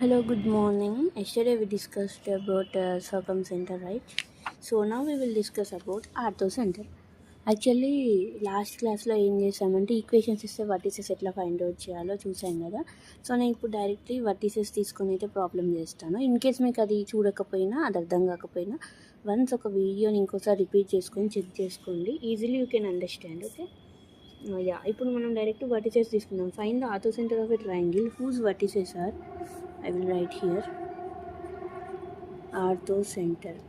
Hello, good morning. Yesterday we discussed about circumcenter, right? So now we will discuss about orthocentre. Actually last క్లాస్లో ఏం చేసామంటే equations ఇస్తే vertices ఎట్లా find out చేయాలో చూసాం కదా. సో నేను ఇప్పుడు డైరెక్ట్లీ వర్టిసెస్ తీసుకొని అయితే ప్రాబ్లం చేస్తాను. ఇన్ కేస్ మీకు అది చూడకపోయినా అది అర్థం కాకపోయినా వన్స్ ఒక వీడియోని ఇంకోసారి రిపీట్ చేసుకొని చెక్ చేసుకోండి. Easily you can understand. Okay, ఇప్పుడు మనం డైరెక్ట్ వర్టిసెస్ తీసుకుందాం. Find the orthocentre of a triangle whose vertices are, I will write here orthocentre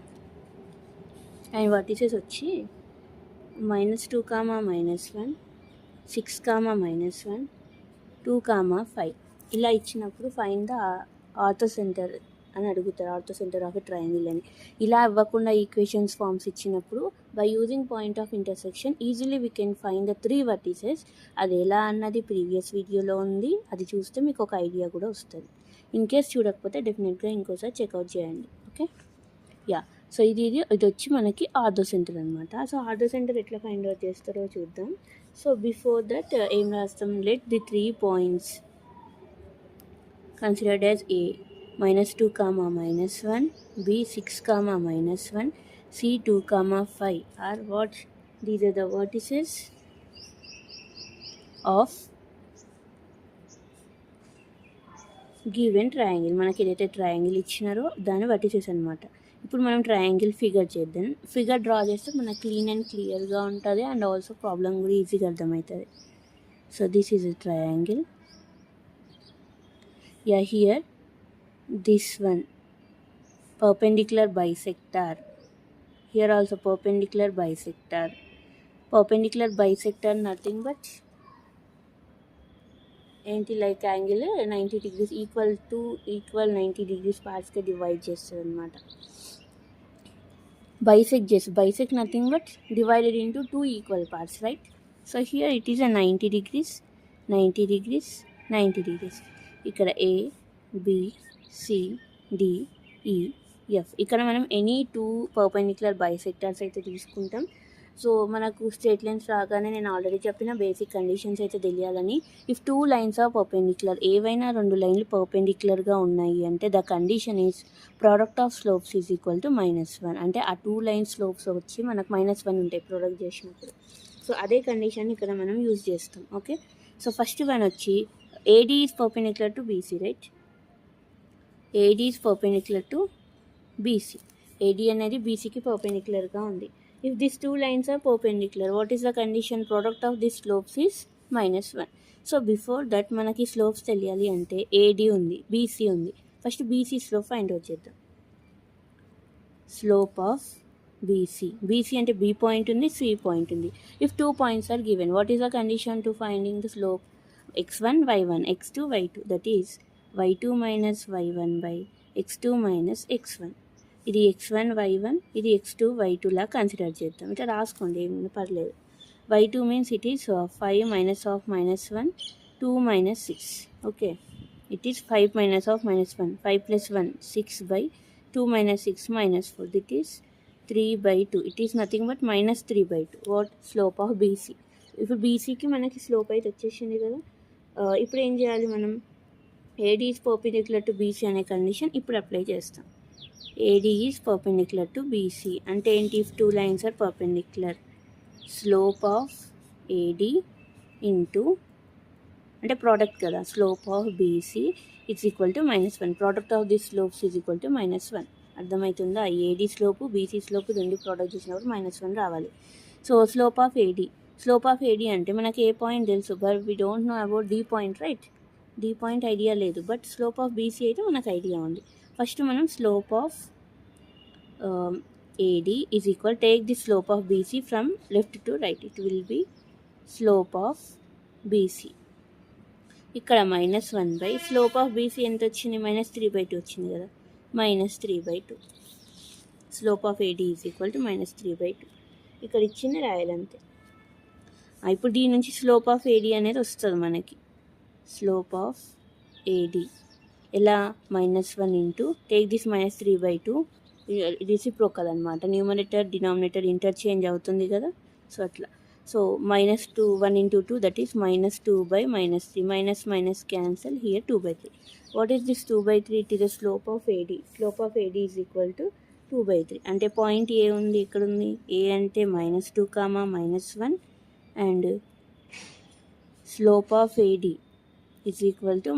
and vertices వచ్చి -2, -1, 6, -1, 2, 5 ఇలా ఇచ్చినప్పుడు ఫైండ్ ద ఆర్థోసెంటర్ అని అడుగుతారు. ఆర్థోసెంటర్ ఆఫ్ ఎ ట్రయాంగిల్ అని. ఇలా ఇవ్వకుండా ఈక్వేషన్స్ ఫార్మ్స్ ఇచ్చినప్పుడు by using point of intersection easily we can find the 3 vertices. అది ఎలా అన్నది ప్రీవియస్ వీడియోలో ఉంది, అది చూస్తే మీకు ఒక ఐడియా కూడా వస్తుంది. ఇన్ కేస్ చూడకపోతే డెఫినెట్గా ఇంకోసారి చెక్అవుట్ చేయండి. ఓకే, సో ఇది వచ్చి మనకి ఆర్థోసెంటర్ అనమాట. సో ఆర్థోసెంటర్ ఎట్లా ఫైండ్ అవుట్ చేస్తారో చూద్దాం. సో బిఫోర్ దట్ ఏం రాస్తాం, let the 3 points considered as A -2, -1, B 6, -1, C 2, 5 are what? These are the vertices of given triangle. మనకి ఏదైతే ట్రయాంగిల్ ఇచ్చినారో దాని వర్టిసెస్ అనమాట. ఇప్పుడు మనం ట్రయాంగిల్ ఫిగర్ చేద్దాం. ఫిగర్ డ్రా చేస్తే మనకు క్లీన్ అండ్ క్లియర్గా ఉంటుంది అండ్ ఆల్సో ప్రాబ్లం కూడా ఈజీగా అర్థమవుతుంది. So this is a triangle. Here this one perpendicular bisector, here also perpendicular bisector. Perpendicular bisector nothing but ఏంటి, like angle 90 degrees equal 90 degrees పార్ట్స్గా డివైడ్ చేస్తుంది అనమాట. Bisect nothing but divided into 2 equal parts, right? So here it is 90 degrees, 90 degrees, 90 degrees. ఇక్కడ A, B, C, D, E, F. ఇక్కడ మనం any 2 perpendicular bisectors అయితే తీసుకుంటాం. So మనకు straight lines రాగానే నేను ఆల్రెడీ చెప్పిన బేసిక్ కండిషన్స్ అయితే తెలియాలని. ఇఫ్ 2 లైన్స్ ఆర్ పర్పెండిక్యులర్, ఏవైనా 2 లైన్లు పర్పెండిక్యులర్గా ఉన్నాయి అంటే the condition is product of slopes is equal to -1. అంటే ఆ 2 లైన్ స్లోప్స్ వచ్చి మనకు -1 ఉంటాయి ప్రొడక్ట్ చేసినప్పుడు. సో అదే కండిషన్ ఇక్కడ మనం యూజ్ చేస్తాం. ఓకే, సో ఫస్ట్ వన్ వచ్చి AD is perpendicular to BC, right? AD is perpendicular to BC. AD అనేది BCకి పర్పెండిక్యులర్గా ఉంది. If these 2 lines are perpendicular, what is the condition? Product of these slopes is -1. So before that మనకి slopes తెలియాలి అంటే AD ఉంది, BC ఉంది. First BC slope find out చేద్దాం. Slope of BC అంటే B point ఉంది, C పాయింట్ ఉంది. If 2 points are given, what is the condition to finding the slope? x1, y1, x2, y2. That is y2 minus y1 by x2 minus x1. ఇది x1 y1, ఇది x2 y2 లా consider చేద్దాం. ఇట్లా రాసుకోండి, ఏమైనా పర్లేదు. y2 means it is 5 minus of -1, 2 minus 6. Okay, it is 5 minus of -1, 5 plus 1 6 by 2 minus 6 -4. That is 3/2. It is nothing but -3/2. What? Slope of BC. ఇప్పుడు BCకి మనకి slope అయితే వచ్చేసింది కదా. ఇప్పుడు ఏం చేయాలి మనం? AD is perpendicular to BC అనే కండిషన్ ఇప్పుడు అప్లై చేస్తాం. AD is perpendicular to BC అంటే ఏంటి? If 2 lines are perpendicular, slope of AD into అంటే ప్రోడక్ట్ కదా, slope of BC it's equal to -1. Product of this slopes is equal to -1. అర్థమవుతుందా? AD slope BC slope రెండు product చేసినప్పుడు -1 రావాలి. So slope of AD అంటే మనకి A point తెలుసు, but we don't know about D point, right? D point idea లేదు, but slope of BC అయితే మనకు ఐడియా ఉంది. ఫస్ట్ మనం slope of AD is equal, take the slope of BC from left to right. It will B slope of BC. ఇక్కడ -1 by slope of BC ఎంత వచ్చింది? -3/2 వచ్చింది కదా, -3/2. Slope of AD is equal to -3/2. ఇక్కడ ఇచ్చింది రాయాలంతే. ఇప్పుడు దీని నుంచి స్లోప్ ఆఫ్ AD అనేది వస్తుంది మనకి. స్లోప్ ఆఫ్ AD ఎలా? -1 ఇంటూ టేక్ దిస్ -3/2, రెసిప్రోకల్ అనమాట. న్యూమరేటర్ డినామినేటర్ ఇంటర్చేంజ్ అవుతుంది కదా. సో అట్లా So minus 2, 1 into 2, that is minus 2 by minus 3. Minus minus cancel, here 2 by 3. What is this 2 by 3? It is the slope of AD. Slope of AD is equal to 2 by 3. అంటే point ఏ ఉంది, ఇక్కడ ఉంది. ఏ అంటే minus 2, minus 1 and slope of AD is equal to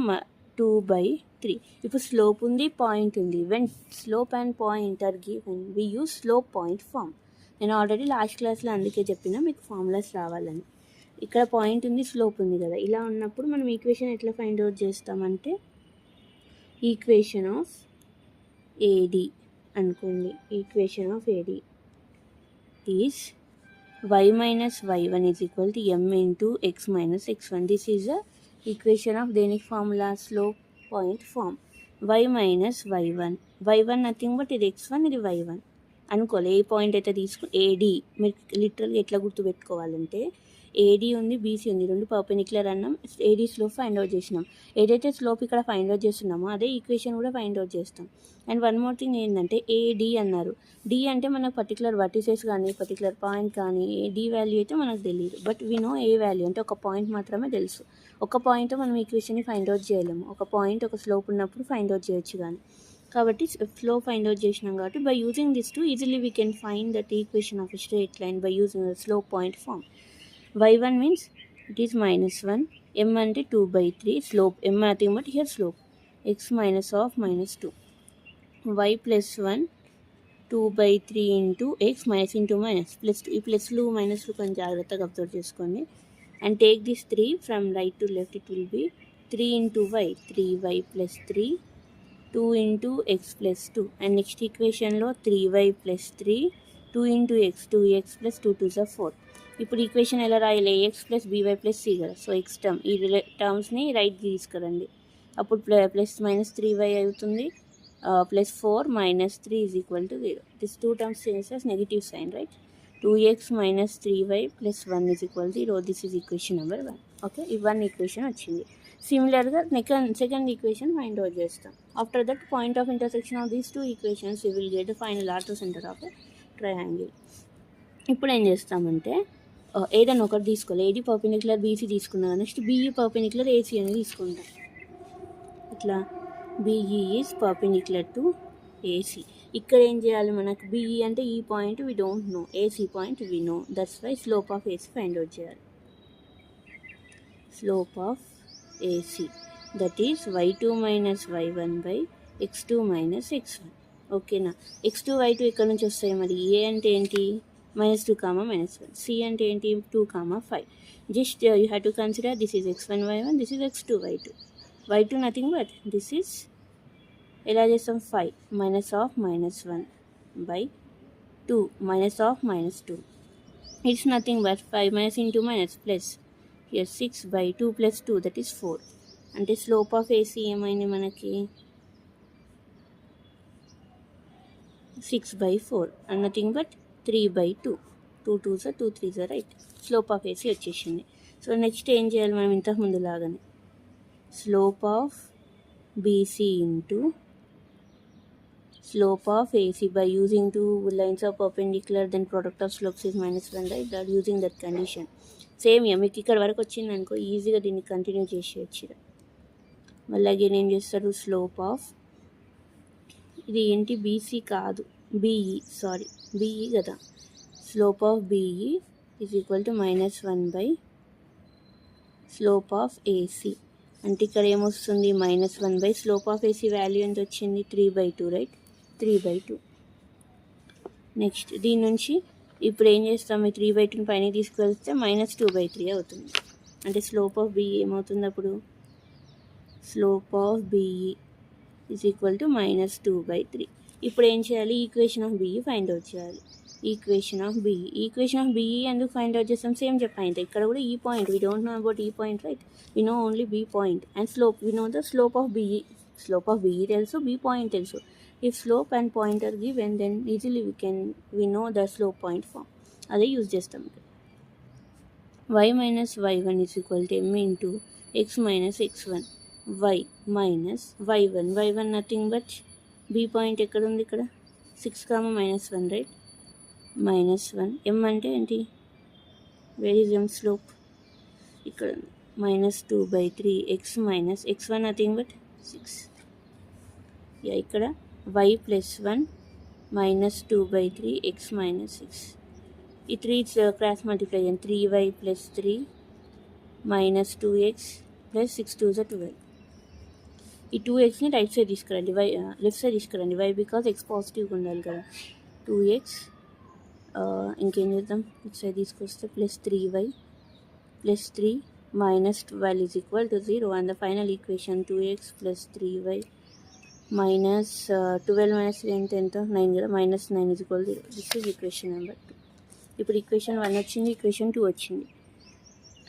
2 by 3. ఇప్పుడు slope ఉంది, point ఉంది. When slope and point are given we use slope point form. నేను already last క్లాస్లో అందుకే చెప్పిన మీకు ఫార్ములాస్ రావాలని. ఇక్కడ పాయింట్ ఉంది, స్లోప్ ఉంది కదా, ఇలా ఉన్నప్పుడు మనం ఈక్వేషన్ ఎట్లా ఫైండ్ అవుట్ చేస్తామంటే ఈక్వేషన్ ఆఫ్ ఏడి అనుకోండి. Equation of AD is y minus y1 is equal to m into x minus x1. This is a equation of దేనికి formula, slope point form. y minus y1 nothing but ఇది x1, ఇది y1 అనుకోవాలి. ఏ point అయితే AD మీరు లిటరల్గా ఎట్లా గుర్తుపెట్టుకోవాలంటే AD ఉంది, BC ఉంది, రెండు పర్పెండిక్యులర్ అన్నాం. ఏడి స్లోప్ ఫైండ్ అవుట్ చేసినాం. ఏదైతే స్లోప్ ఇక్కడ ఫైండ్ అవుట్ చేస్తున్నామో అదే ఈక్వేషన్ కూడా ఫైండ్ అవుట్ చేస్తాం. అండ్ వన్ మోర్ థింగ్ ఏంటంటే ఏడి అన్నారు. డి అంటే మనకు పర్టికులర్ వర్టిసెస్ కానీ పర్టికులర్ పాయింట్ కానీ డి వాల్యూ అయితే మనకు తెలియదు. But we know A value అంటే ఒక పాయింట్ మాత్రమే తెలుసు. ఒక పాయింట్ మనం ఈక్వేషన్ని ఫైండ్ అవుట్ చేయలేము. ఒక పాయింట్ ఒక స్లోప్ ఉన్నప్పుడు ఫైండ్ అవుట్ చేయొచ్చు కానీ. కాబట్టి స్లోప్ ఫైండ్ అవుట్ చేసినాం కాబట్టి by using this two easily we can find that equation of straight line by using the slope point form. y1 means it is minus 1, m అంటే 2 by 3, slope m nothing but here slope, x minus of minus 2, y plus 1 2 by 3 into x minus into minus plus 2. ఈ ప్లస్లు మైనస్లు కొంచెం జాగ్రత్తగా observe చేసుకోండి. And take this 3 from right to left, it will B 3 into y, 3y plus 3, 2 into x plus 2. And next ఈక్వేషన్లో 3y plus 3, 2 into x, 2x plus 2 2 is 4. ఇప్పుడు equation ఎలా రాయాలి, a x plus b y plus c కదా. So x term ఈ టర్మ్స్ని right తీసుకురండి. అప్పుడు plus minus 3y అవుతుంది, plus 4 minus 3 is equal to 0. This two terms చేసేస్ negative sign, right. 2x minus 3y plus 1 is equal to 0. This is equation number 1. Okay, ఈ 1 equation వచ్చింది. సిమిలర్గా second equation find out చేస్తాం. After that point of intersection of these two equations you will get final orthocentre of triangle. ఇప్పుడు ఏం చేస్తామంటే ఏదైనా ఒకటి తీసుకోవాలి. ఏడి పర్పెండిక్యులర్ బీసీ తీసుకున్నాం, నెక్స్ట్ బీఈ పర్పెండిక్యులర్ ఏసీ అని తీసుకుంటాం. ఇట్లా BE is perpendicular to AC. ఇక్కడ ఏం చేయాలి, మనకు బీఈ అంటే ఈ point we don't know, AC point we know, that's why slope of AC find out చేయాలి. Slope of AC that is y2 minus y1 by x2 minus x1. ఓకేనా. x2 y2 ఇక్కడ నుంచి వస్తాయి. మరి ఏ అంటే ఏంటి, -2, -1. C అంటే ఏంటి, 2, 5. Just you have to consider this is x1 y1, this is x2 y2. y2 nothing but this is ఎలా చేస్తాం 5 minus of -1 by 2 minus of -2. It's nothing but 5 minus into minus plus here 6 by 2 plus 2 that is 4. అంటే slope of AC ఏమైంది మనకి 6 by 4 and nothing but 3 by 2. 2 2s are 2 3s are right. Slope of AC వచ్చేసింది. So next ఏం చేయాలి మనం ఇంతకుముందు లాగానే, slope of BC into slope of AC by using two lines of perpendicular then product of slopes is -1, right. That using that condition. Same మీకు ఇక్కడ వరకు వచ్చింది అనుకో, ఈజీగా దీన్ని కంటిన్యూ చేసేయచ్చు. మళ్ళీ అగైన్ ఏం చేస్తారు, స్లోప్ ఆఫ్ ఇది ఏంటి బీసీ కాదు బీఈ, సారీ బీఈ కదా. Slope of BE is equal to -1 by slope of AC. అంటే ఇక్కడ ఏమొస్తుంది -1 by slope of AC value ఎంత వచ్చింది 3/2, రైట్. 3/2. నెక్స్ట్ దీని నుంచి ఇప్పుడు ఏం చేస్తాం, ఈ 3/2 పైన తీసుకువెళ్తే -2/3 అవుతుంది. అంటే స్లోప్ ఆఫ్ బీఈ ఏమవుతుంది అప్పుడు, slope of BE is equal to -2/3. ఇప్పుడు ఏం చేయాలి, equation of BE find out చేయాలి. ఈక్వేషన్ ఆఫ్ బీఈ ఎందుకు ఫైండ్ అవుట్ చేస్తాం, సేమ్ చెప్పాను ఇక్కడ కూడా. ఈ point we don't know about ఈ point, right. We know only B point and slope. We know the slope of BE. Slope of BE తెలుసు, B point తెలుసు. If slope and point are given then easily we know the slope point form. అదే use చేస్తాం ఇక్కడ. y minus y1 is equal to m into x minus x1. y minus y1 nothing but b point ఎక్కడ ఉంది, ఇక్కడ 6, -1, right. -1 m అంటే ఏంటి where is m slope? ఇక్కడ -2/3 x minus x1 nothing but 6. ఇక్కడ y +1 -2/3 x minus 6. ఈ 3 cross multiply చేయండి. 3y + 3 -2x + 6 2 is 12. ఈ 2xని రైట్ సైడ్ తీసుకురండి, y లెఫ్ట్ సైడ్ తీసుకురండి. y బికాజ్ x పాజిటివ్గా ఉండాలి కదా. 2x ఇంకేం చేద్దాం, ఇటు సైడ్ తీసుకొస్తే +3y + 3 -12 is equal to 0. And the final equation 2x + 3y minus 12 minus 3 ఎంత 9 కదా, -9 is equal to 0. This is equation number 2. ఇప్పుడు ఈక్వేషన్ 1 వచ్చింది, ఈక్వేషన్ 2 వచ్చింది.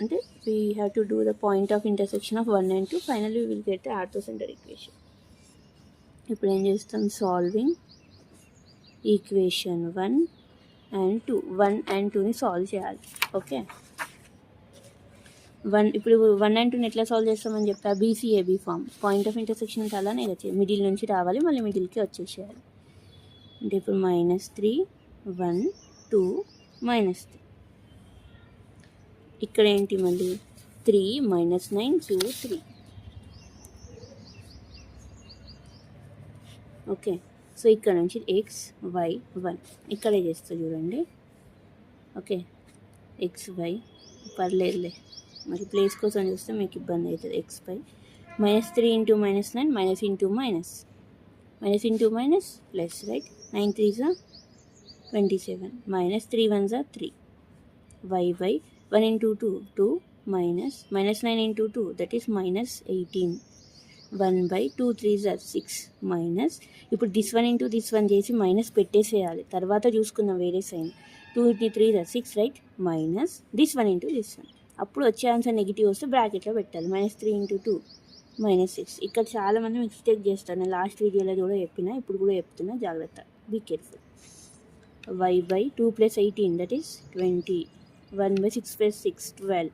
అంటే we have to do the point of intersection of 1 and 2. Finally we will get the orthocentre equation. ఇప్పుడు ఏం చేస్తాం, solving equation 1 and 2. 1 and 2ని సాల్వ్ చేయాలి. Okay, ఇప్పుడు 1 and 2ని ఎట్లా సాల్వ్ చేస్తామని చెప్పా, BCAB form. Point of intersection అలానే మిడిల్ నుంచి రావాలి, మళ్ళీ మిడిల్కి వచ్చేసేయాలి. అంటే ఇప్పుడు -3 1 2 -3. ఇక్కడ ఏంటి మళ్ళీ 3 -9 2 3. ఓకే, సో ఇక్కడ నుంచి x y 1 ఇక్కడే చేస్తా చూడండి. ఓకే, x y పర్లేదులే, మరి ప్లేస్ కోసం చూస్తే మీకు ఇబ్బంది అవుతుంది. x పై -3 × -9 minus into minus minus plus, right. 9 3s are 27 -3 1s are 3. y 1 into 2 2 minus -9 into 2 that is -18. 1/2 3s are 6 minus. ఇప్పుడు దిస్ 1 into దిస్ 1 చేసి మైనస్ పెట్టేసేయాలి, తర్వాత చూసుకుందాం వేరే sign. 2 into 3s are 6, right. Minus this 1 into this 1. అప్పుడు వచ్చే answer negative వస్తే బ్రాకెట్లో పెట్టాలి. -3 into 2 -6. ఇక్కడ చాలామంది మిస్టేక్ చేస్తారు, నేను లాస్ట్ వీడియోలో కూడా చెప్పిన, ఇప్పుడు కూడా చెప్తున్నా, జాగ్రత్త, be careful. y/2 + 18 that is 20. 1/6 + 6 12.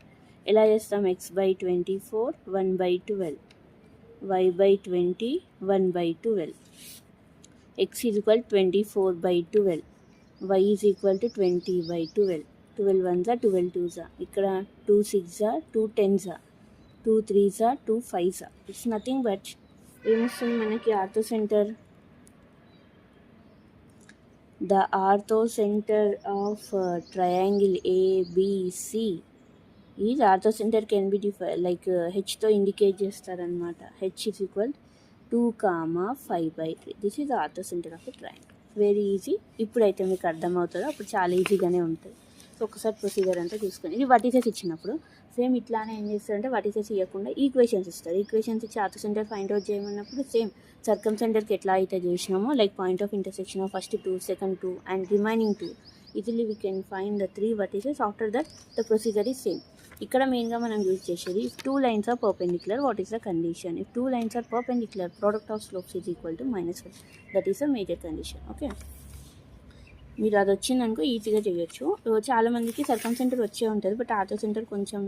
ఎలా చేస్తాం, x/24 1/12, y/20 1/12. x is equal 24/12, y is equal to 20/12. 12 1s are 12 2s are. ఇక్కడ 2 6s are 2 10s are 2 3s are 2 5s are. It's nothing but ఏమొస్తుంది మనకి, ఆర్థోసెంటర్. The orthocenter of triangle ABC is orthocenter can be defined like Hతో indicate చేస్తారనమాట. H is equal 2, 5/3. This is orthocentre of a triangle. Very easy. ఇప్పుడైతే మీకు అర్థమవుతుందో అప్పుడు చాలా ఈజీగానే ఉంటుంది. సో ఒకసారి ప్రొసీజర్ అంతా చూసుకొని, ఇది వర్టిసెస్ ఇచ్చినప్పుడు సేమ్ ఇట్లానే ఏం చేస్తారంటే, వర్టిసెస్ ఇవ్వకుండా ఈక్వేషన్స్ ఇస్తారు. ఈక్వేషన్స్ ఇచ్చి ఆర్థోసెంటర్ ఫైండ్ అవుట్ చేయమన్నప్పుడు సేమ్ సర్కంసెంటర్కి ఎట్లా అయితే చేసినామో, like point of intersection of first 2 second 2 and remaining 2, easily we can find the 3 vertices. After that the procedure is same. ఇక్కడ మెయిన్గా మనం యూజ్ చేసేది, if 2 lines are perpendicular what is the condition? If 2 lines are perpendicular, product of slopes is equal to -1. That is a major condition. Okay, మీరు అది వచ్చిందనుకో ఈజీగా చేయొచ్చు. చాలామందికి సర్కంసెంటర్ వచ్చే ఉంటుంది, బట్ ఆర్థోసెంటర్ కొంచెం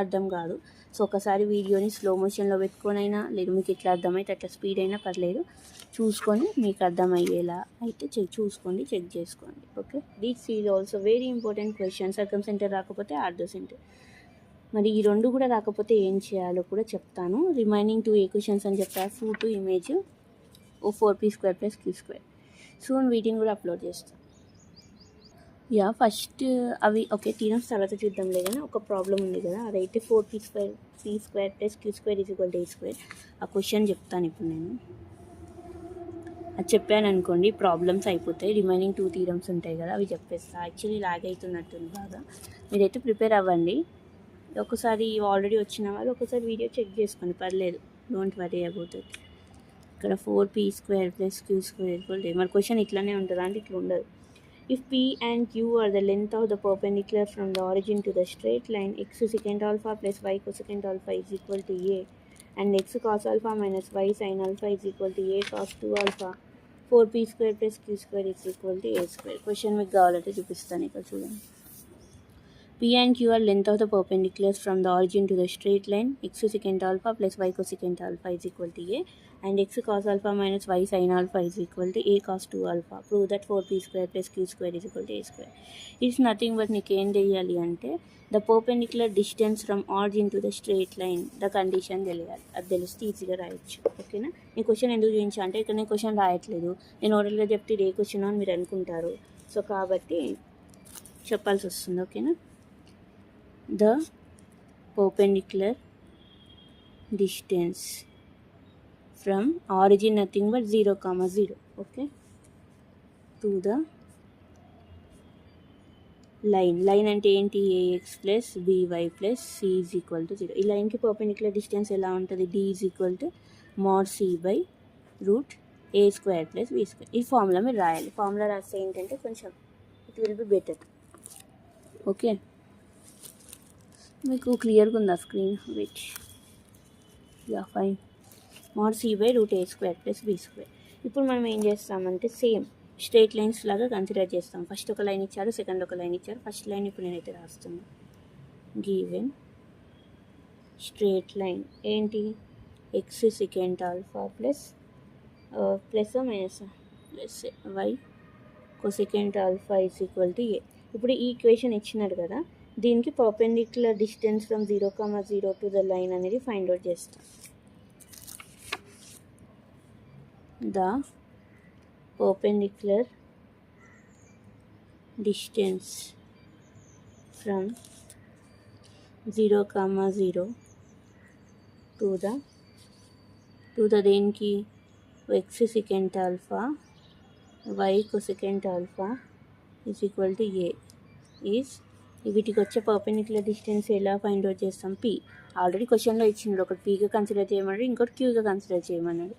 అర్థం కాదు. సో ఒకసారి వీడియోని స్లో మోషన్లో పెట్టుకొనైనా, లేదు మీకు ఎట్లా అర్థమైతే అట్లా స్పీడ్ అయినా పర్లేదు, చూసుకొని మీకు అర్థమయ్యేలా అయితే చూసుకోండి, చెక్ చేసుకోండి. Okay, this is also very important question. Circumcentre రాకపోతే ఆర్థోసెంటర్. మరి ఈ రెండు కూడా రాకపోతే ఏం చేయాలో కూడా చెప్తాను. రిమైనింగ్ 2 ఈక్వేషన్స్ అని చెప్పారు, ఫూ to image O4p² + q². Soon వీటిని కూడా అప్లోడ్ చేస్తాను. యా, ఫస్ట్ అవి ఓకే థీరమ్స్ తర్వాత చూద్దాంలే, కానీ ఒక ప్రాబ్లం ఉంది కదా, అదైతే 4p² + q² = a². ఆ క్వశ్చన్ చెప్తాను ఇప్పుడు నేను. అది చెప్పాను అనుకోండి, ప్రాబ్లమ్స్ అయిపోతాయి. రిమైనింగ్ 2 థీరమ్స్ ఉంటాయి కదా, అవి చెప్పేస్తా. యాక్చువల్లీ లాగ్ అవుతున్నట్టుంది బాగా. మీరైతే ప్రిపేర్ అవ్వండి. ఒకసారి ఆల్రెడీ వచ్చిన వాళ్ళు ఒకసారి వీడియో చెక్ చేసుకోండి, పర్లేదు, డోంట్ వరీ అబౌట్ ఇట్. ఇక్కడ 4p² + q² మరి క్వశ్చన్ ఇట్లానే ఉంటుందా అంటే ఇట్లా ఉండదు. If P and Q are the length of the perpendicular from the origin to the straight line, x secant alpha plus y cosecant alpha is equal to a, and x cos alpha minus y sin alpha is equal to a cos 2 alpha, 4p² + q² is equal to a². Question మీకు కావాలంటే చూపిస్తాను, ఇక్కడ చూడండి. P and Q are length of the perpendiculars from the origin to the straight line, x secant alpha plus y cosecant alpha is equal to a, and x cos alpha minus y sin alpha is equal to a cos 2 alpha. Prove that 4p square plus q square is equal to a square. It's nothing but నీకు ఏం తెలియాలి అంటే the perpendicular distance from origin to the straight line the condition తెలియాలి. అది తెలిస్తే ఈజీగా రాయొచ్చు. ఓకేనా? నేను క్వశ్చన్ ఎందుకు చూపించా అంటే ఇక్కడ నేను క్వశ్చన్ రాయట్లేదు, నేను ఓరల్గా చెప్తే ఇది ఏ క్వశ్చన్ అని మీరు అనుకుంటారు. సో కాబట్టి చెప్పాల్సి వస్తుంది. ఓకేనా? The perpendicular distance from origin nothing but 0, 0, okay, to the line అంటే ఏంటి, ax plus by plus c is equal to 0. ఈ లైన్కి పర్పెండిక్యులర్ డిస్టెన్స్ ఎలా ఉంటుంది, d is equal to mod c by root a square plus b square. ఈ formula మీరు రాయాలి. Formula రాస్తే ఏంటంటే కొంచెం it will be better. Okay, మీకు క్లియర్గా ఉందా screen? Wait, yeah fine. mod c by root a square plus b square. ఇప్పుడు మనం ఏం చేస్తామంటే సేమ్ స్ట్రైట్ లైన్స్ లాగా కన్సిడర్ చేస్తాం. ఫస్ట్ ఒక లైన్ ఇచ్చారు, సెకండ్ ఒక లైన్ ఇచ్చారు. ఫస్ట్ లైన్ ఇప్పుడు నేనైతే రాస్తున్నాను. గివెన్ స్ట్రైట్ లైన్ ఏంటి, x secant alpha plus plus minus plus y cosecant alpha is equal to a. ఇప్పుడు ఈ ఈక్వేషన్ ఇచ్చినారు కదా, దీనికి perpendicular distance from 0, 0 to the line అనేది ఫైండ్ అవుట్ చేస్తాం. The perpendicular distance from 0, 0 to the దేనికి x secant alpha y cosecant alpha is equal to a is, వీటికి వచ్చే పర్పెండిక్యులర్ డిస్టెన్స్ ఎలా ఫైండ్ అవుట్ చేస్తాం, పీ. ఆల్రెడీ క్వశ్చన్లో ఇచ్చినాడు, ఒకటి పీగా కన్సిడర్ చేయమన్నాడు, ఇంకోటి క్యూగా కన్సిడర్ చేయమన్నాడు.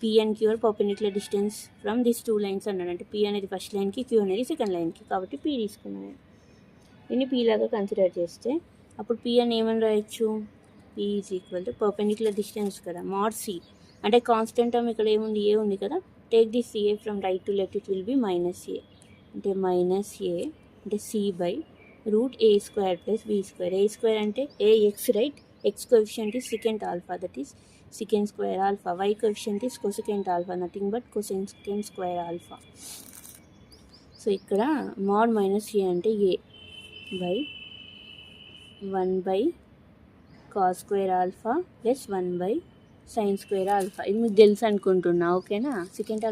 P and q are perpendicular distance from this 2 lines అన్నాడు. అంటే పీ అనేది ఫస్ట్ లైన్కి, క్యూ అనేది సెకండ్ లైన్కి, కాబట్టి పీ తీసుకున్నాను. దీన్ని పీ లాగా కన్సిడర్ చేస్తే అప్పుడు పీ అని ఏమని రాయొచ్చు, p is equal to perpendicular distance కదా, మాడ్ సి అంటే కాన్స్టెంట్ టర్మ్ ఇక్కడ ఏముంది, ఏ ఉంది కదా, take this a from right to left, it will be minus a. అంటే మైనస్ ఏ అంటే c by root a square plus b square. A square అంటే a x, right? X coefficient is secant alpha, that is secant square alpha. Y coefficient is cosecant alpha, nothing but cosecant square alpha. So ఇక్కడ mod minus a అంటే a by 1 by cos square alpha plus 1 by sine square alpha. ఇది మీకు తెలుసు అనుకుంటున్నా. ఓకేనా? Secant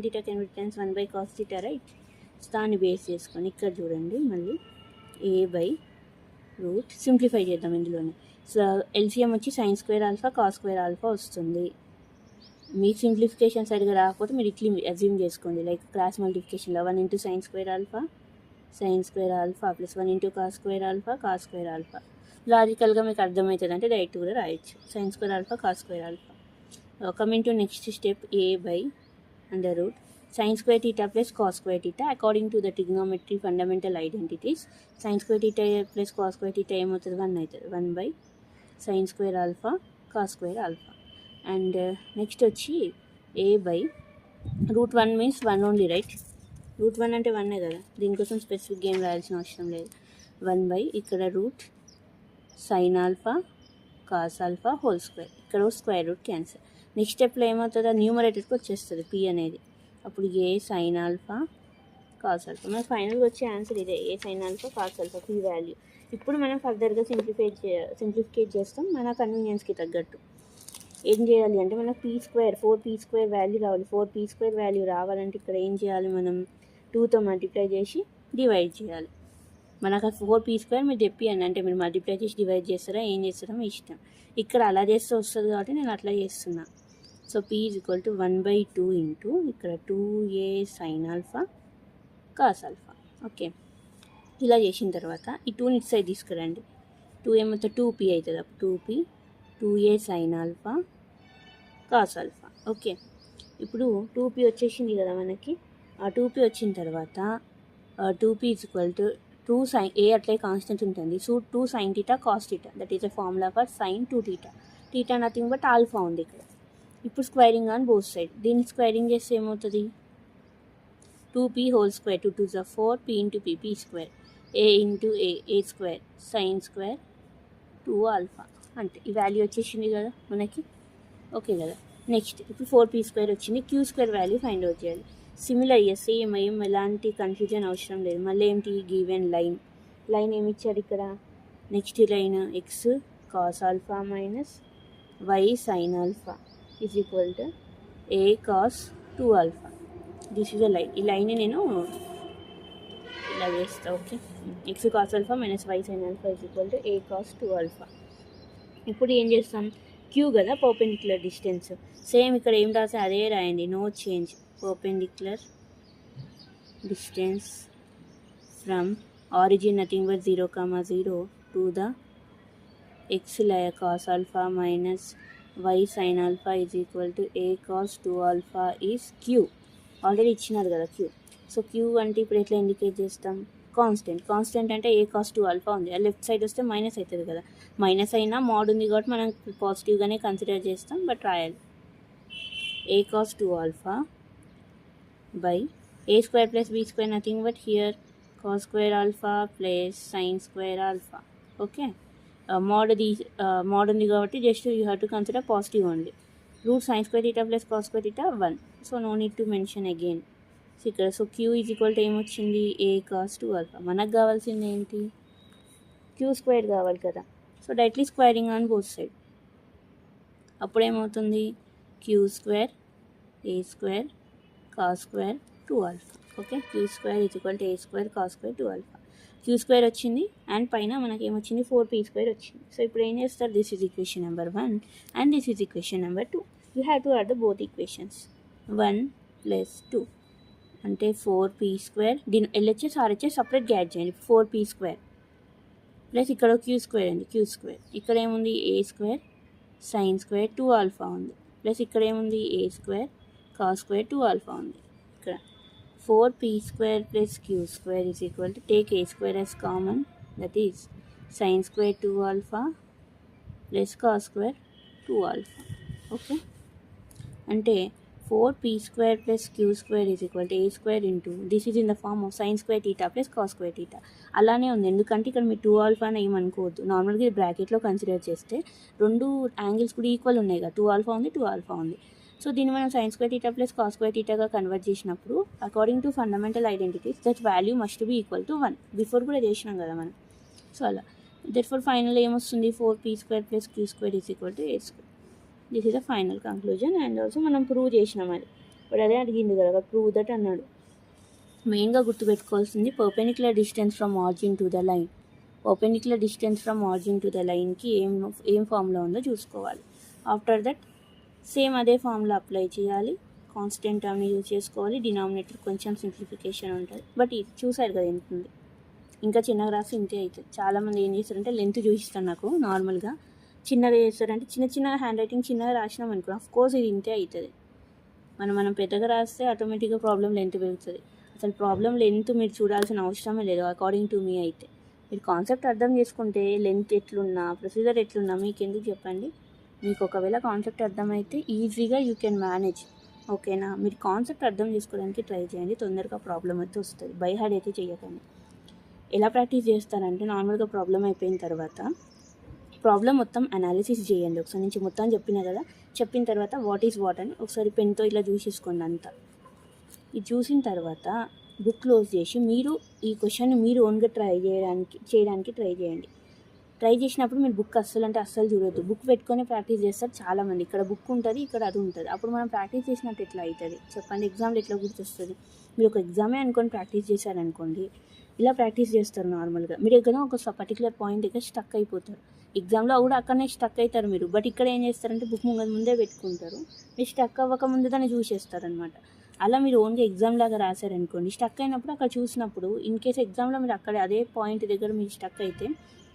theta can returns 1 by cos theta, right? దాన్ని base చేసుకొని ఇక్కడ చూడండి, మళ్ళీ ఏ బై రూట్ సింప్లిఫై చేద్దాం ఇందులోనే. సో ఎల్సిఎం వచ్చి sine square alpha cos square alpha వస్తుంది. మీకు సింప్లిఫికేషన్ సరిగా రాకపోతే మీరు ఇట్లా అజ్యూమ్ చేసుకోండి, లైక్ క్రాస్ మల్టిఫికేషన్లో 1 into sine square alpha plus 1 into cos square alpha. లాజికల్గా మీకు అర్థమవుతుంది అంటే డైరెక్ట్ కూడా రాయొచ్చు, sine square alpha cos square alpha. Coming to next step, a by under root sin square theta plus cos square theta according to the trigonometry fundamental identities. Sin square theta plus cos square theta ఏమవుతుంది, 1 అవుతుంది. 1 by sin square alpha cos square alpha. And next వచ్చి a by root 1 means 1 only, right? Root 1 అంటే 1 కదా, దీనికోసం specific game రాయాల్సిన అవసరం లేదు. 1 by ఇక్కడ root sine alpha cos alpha whole square, ఇక్కడ స్క్వేర్ రూట్ క్యాన్సర్. నెక్స్ట్ స్టెప్లో ఏమవుతుందో న్యూమరేటర్కి వచ్చేస్తుంది పీ అనేది. అప్పుడు a sine alpha cos alpha. మనకు ఫైనల్గా వచ్చే ఆన్సర్ ఇదే, a sine alpha cos alpha p value. ఇప్పుడు మనం ఫర్దర్గా సింప్లిఫికేట్ చేస్తాం మన కన్వీనియన్స్కి తగ్గట్టు. ఏం చేయాలి అంటే మనకు P square 4p square value రావాలి. 4p స్క్వేర్ వాల్యూ రావాలంటే ఇక్కడ ఏం చేయాలి, మనం 2తో మల్టిప్లై చేసి డివైడ్ చేయాలి. మనకు ఆ 4p స్క్వేర్ మీరు చెప్పియండి, అంటే మీరు మల్టిప్లై చేసి డివైడ్ చేస్తారా ఏం చేస్తారో మీ ఇష్టం. ఇక్కడ అలా చేస్తే వస్తుంది కాబట్టి నేను అట్లా చేస్తున్నా. So p is equal to 1/2 into ఇక్కడ 2a sine alpha cos alpha. Okay, ఇలా చేసిన తర్వాత ఈ 2ని ఇటు సైడ్ తీసుకురండి. 2 ఏమవుతుంది, 2p అవుతుంది. అప్పుడు 2p 2a sine alpha cos alpha. Okay, ఇప్పుడు 2p వచ్చేసింది కదా మనకి. ఆ 2p వచ్చిన తర్వాత 2p is equal to 2 sine a అట్లే కాన్స్టెంట్ ఉంటుంది. So 2 sine theta cos theta, that is a formula for sine 2 theta. Theta nothing but alpha ఉంది ఇక్కడ. ఇప్పుడు స్క్వేరింగ్ ఆన్ బోత్ సైడ్. దీన్ని స్క్వేరింగ్ చేస్తే ఏమవుతుంది, 2p whole square, 2 2 is 4, p into p square, a into a square sine square 2 alpha. అంటే ఈ value వచ్చేసింది కదా మనకి. ఓకే కదా, నెక్స్ట్ ఇప్పుడు 4p² వచ్చింది, q² వాల్యూ ఫైండ్ అవుట్ చేయాలి. సిమిలర్ సేమ్ ఎలాంటి కన్ఫ్యూజన్ అవసరం లేదు. మళ్ళీ ఏంటి గివెన్ లైన్ ఏమి ఇచ్చాడు ఇక్కడ, next line x cos alpha minus y sin alpha is equal to a cos 2 alpha. This is a line. ఈ లైన్ని నేను ఇలా చేస్తా. Okay, x cos alpha minus y sin alpha is equal to a cos 2 alpha. ఇప్పుడు ఏం చేస్తాం, queue కదా perpendicular distance, same ఇక్కడ ఏం రాసే అదే రాయండి, no change. Perpendicular distance from origin nothing but 0, 0 to the x cos alpha minus y sin alpha is equal to a cos 2 alpha is q. Already ఇచ్చినారు కదా క్యూ. సో క్యూ అంటే ఇప్పుడు ఎట్లా ఇండికేట్ చేస్తాం, కాన్స్టెంట్ అంటే ఏ cos 2 alpha ఉంది, left side వస్తే minus అవుతుంది కదా, మైనస్ అయినా మోడ్ ఉంది కాబట్టి మనం పాజిటివ్గానే కన్సిడర్ చేస్తాం, బట్ రాయాలి a cos 2 alpha by a² plus b² nothing but here cos square alpha plus sin square alpha. Okay, mod ఉంది కాబట్టి just you have to consider positive only. Root sin square theta plus cos square theta 1, so no need to mention again. So ఇక్కడ so q is equal to ఏమొచ్చింది, a cos 2 alpha. మనకు కావాల్సింది ఏంటి, q² కావాలి కదా, so directly squaring on both side. అప్పుడు ఏమవుతుంది, q² a² cos square 2 alpha. Okay, q² is equal to a² cos square 2 alpha. q² వచ్చింది అండ్ పైన మనకి ఏమొచ్చింది, 4p² వచ్చింది. సో ఇప్పుడు ఏం చేస్తారు, this is equation number 1 and this is equation number 2. You have to add the both equations. 1 plus 2 అంటే 4p², దీని LHS RHS సపరేట్ గ్యాడ్ చేయండి. 4p² ప్లస్ ఇక్కడ q² ఉంది, q², ఇక్కడ ఏముంది a² sin square 2 alpha ఉంది, ప్లస్ ఇక్కడ ఏముంది a² cos square 2 alpha ఉంది. ఇక్కడ 4p² plus q² is equal to take a² as common, that is sin square 2 alpha plus cos square 2 alpha. Okay, అంటే 4p² plus q² is equal to a² into this is in the form of sin square theta plus cos square theta. అలానే ఉంది, ఎందుకంటే ఇక్కడ మీరు 2 alpha అని ఏమనుకోవద్దు. నార్మల్గా ఇది బ్రాకెట్లో కన్సిడర్ చేస్తే రెండు యాంగిల్స్ కూడా ఈక్వల్ ఉన్నాయి కదా, 2 alpha ఉంది, 2 alpha ఉంది. సో దీన్ని మనం sin square theta plus cos square thetaగా కన్వర్ట్ చేసినప్పుడు according to fundamental identities that value must be equal to 1. Before కూడా చేసినాం కదా మనం. సో అలా దెర్ఫోర్ ఫైనల్ ఏమొస్తుంది, 4p² plus q² is equal to a². This is the final conclusion. And also మనం prove చేసినాం అది, ఇప్పుడు అదే అడిగింది కదా, ప్రూవ్ దట్ అన్నాడు. మెయిన్గా గుర్తుపెట్టుకోవాల్సింది perpendicular distance from origin to the line. Perpendicular distance from origin to the లైన్కి ఏం ఫార్ములా ఉందో చూసుకోవాలి. ఆఫ్టర్ దట్ సేమ్ అదే ఫార్ములా అప్లై చేయాలి, కాన్స్టెంట్ టర్మ్ని యూజ్ చేసుకోవాలి, డినామినేటర్ కొంచెం సింప్లిఫికేషన్ ఉంటుంది. బట్ ఇది చూసారు కదా ఎంత ఉంది, ఇంకా చిన్నగా రాసి ఇంతే అవుతుంది. చాలామంది ఏం చేస్తారంటే లెంత్ చూపిస్తారు నాకు, నార్మల్గా చిన్నగా చేస్తారంటే చిన్న హ్యాండ్ రైటింగ్ చిన్నగా రాసినాం అనుకో, ఆఫ్ కోర్స్ ఇది ఇంతే అవుతుంది. మనం పెద్దగా రాస్తే ఆటోమేటిక్గా ప్రాబ్లం లెంత్ పెరుగుతుంది. అసలు ప్రాబ్లం లెంత్ మీరు చూడాల్సిన అవసరమే లేదు అకార్డింగ్ టు మీ. అయితే మీరు కాన్సెప్ట్ అర్థం చేసుకుంటే లెంత్ ఎట్లున్నా ప్రొసీజర్ ఎట్లున్నా మీకు ఎందుకు చెప్పండి. మీకు ఒకవేళ కాన్సెప్ట్ అర్థమైతే ఈజీగా యూ కెన్ మేనేజ్. ఓకేనా, మీరు కాన్సెప్ట్ అర్థం చేసుకోవడానికి ట్రై చేయండి, తొందరగా ప్రాబ్లం అయితే వస్తుంది. బై హార్డ్ అయితే చేయకండి. ఎలా ప్రాక్టీస్ చేస్తారంటే నార్మల్గా ప్రాబ్లం అయిపోయిన తర్వాత ప్రాబ్లం మొత్తం అనాలిసిస్ చేయండి. ఒకసారి నుంచి మొత్తం చెప్పిన కదా, చెప్పిన తర్వాత వాట్ ఈజ్ వాట్ అని ఒకసారి పెన్తో ఇలా చూసేసుకోండి అంతా. ఇది చూసిన తర్వాత బుక్ క్లోజ్ చేసి మీరు ఈ క్వశ్చన్ మీరు ఓన్గా చేయడానికి ట్రై చేయండి. ట్రై చేసినప్పుడు మీరు బుక్ అస్సలు చూడొద్దు. బుక్ పెట్టుకొని ప్రాక్టీస్ చేస్తారు చాలామంది. ఇక్కడ బుక్ ఉంటుంది, ఇక్కడ అది ఉంటుంది. అప్పుడు మనం ప్రాక్టీస్ చేసినట్టు ఎట్లా అవుతుంది చెప్పండి, ఎగ్జామ్లో ఎట్లా గుర్తొస్తుంది. మీరు ఒక ఎగ్జామే అనుకొని ప్రాక్టీస్ చేశారనుకోండి, ఇలా ప్రాక్టీస్ చేస్తారు నార్మల్గా. మీరు ఎక్కడో ఒక పర్టికులర్ పాయింట్ దగ్గర స్టక్ అయిపోతారు. ఎగ్జామ్లో కూడా అక్కడనే స్టక్ అవుతారు మీరు. బట్ ఇక్కడ ఏం చేస్తారంటే బుక్ ముందే పెట్టుకుంటారు, మీరు స్టక్ అవ్వక ముందు దాన్ని చూసేస్తారనమాట. అలా మీరు ఓన్గా ఎగ్జామ్ లాగా రాశారనుకోండి, స్టక్ అయినప్పుడు అక్కడ చూసినప్పుడు ఇన్ కేస్ ఎగ్జామ్లో మీరు అక్కడ అదే పాయింట్ దగ్గర మీరు స్టక్ అయితే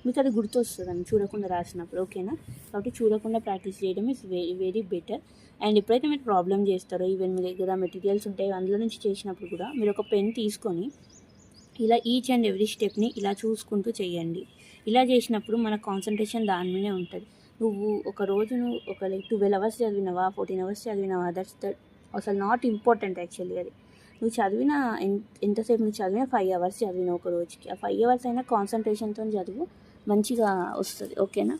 మీకు అది గుర్తు వస్తుందని చూడకుండా రాసినప్పుడు. ఓకేనా, కాబట్టి చూడకుండా ప్రాక్టీస్ చేయడం is very very better. And ఎప్పుడైతే మీరు ప్రాబ్లం చేస్తారో, ఈవెన్ మీ దగ్గర మెటీరియల్స్ ఉంటాయి అందులో నుంచి చేసినప్పుడు కూడా మీరు ఒక పెన్ తీసుకొని ఇలా ఈచ్ అండ్ ఎవ్రీ స్టెప్ని ఇలా చూసుకుంటూ చేయండి. ఇలా చేసినప్పుడు మన కాన్సన్ట్రేషన్ దాని మీదే ఉంటుంది. నువ్వు ఒక రోజు ఒక 12 hours చదివినావా, 14 hours చదివినావా, దట్ అసలు నాట్ ఇంపార్టెంట్ యాక్చువల్లీ. అది నువ్వు చదివిన ఎంతసేపు నువ్వు చదివినా 5 hours చదివినావు ఒక రోజుకి, ఆ 5 hours అయినా కాన్సన్ట్రేషన్తో చదువు, మంచిగా వస్తుంది. ఓకేనా,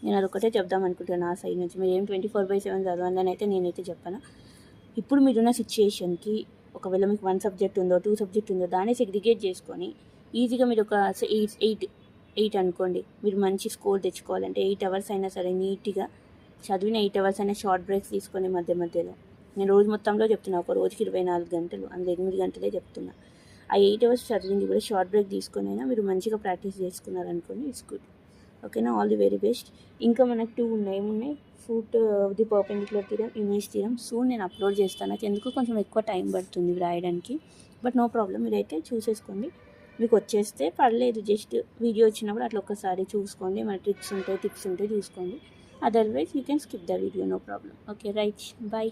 నేను అదొకటే చెప్దాం అనుకుంటున్నాను నా సైడ్ నుంచి. మీరు ఏం 24/7 చదవండి అని అయితే నేనైతే చెప్పను. ఇప్పుడు మీరున్న సిచ్యుయేషన్కి ఒకవేళ మీకు 1 సబ్జెక్ట్ ఉందో 2 సబ్జెక్ట్ ఉందో దాన్ని సెగ్రిగేట్ చేసుకొని ఈజీగా మీరు ఒక 8 అనుకోండి. మీరు మంచి స్కోర్ తెచ్చుకోవాలంటే 8 అవర్స్ అయినా సరే నీట్గా చదివిన 8 అవర్స్ అయినా షార్ట్ బ్రేక్స్ తీసుకొని మధ్యలో. నేను రోజు మొత్తంలో చెప్తున్నా, ఒక రోజుకి 24 గంటలు, అందులో 8 గంటలే చెప్తున్నా. ఆ 8 అవర్స్ చదివింది కూడా షార్ట్ బ్రేక్ తీసుకొని అయినా మీరు మంచిగా ప్రాక్టీస్ చేసుకున్నారనుకోండి, ఇట్స్ గుడ్. ఓకేనా, ఆల్ ది వెరీ బెస్ట్. ఇంకా మనకు 2 ఉన్నాయి. ఏమున్నాయి? Foot the perpendicular theorem, image theorem. Soon నేను అప్లోడ్ చేస్తాను. నాకు ఎందుకు కొంచెం ఎక్కువ టైం పడుతుంది రాయడానికి, బట్ నో ప్రాబ్లం. మీరైతే చూసేసుకోండి, మీకు వచ్చేస్తే పర్లేదు. జస్ట్ వీడియో వచ్చినప్పుడు అట్లా ఒక్కసారి చూసుకోండి, మన ట్రిక్స్ ఉంటాయి, టిప్స్ ఉంటాయి, చూసుకోండి. Otherwise you can skip the video, no problem. Okay, right, bye.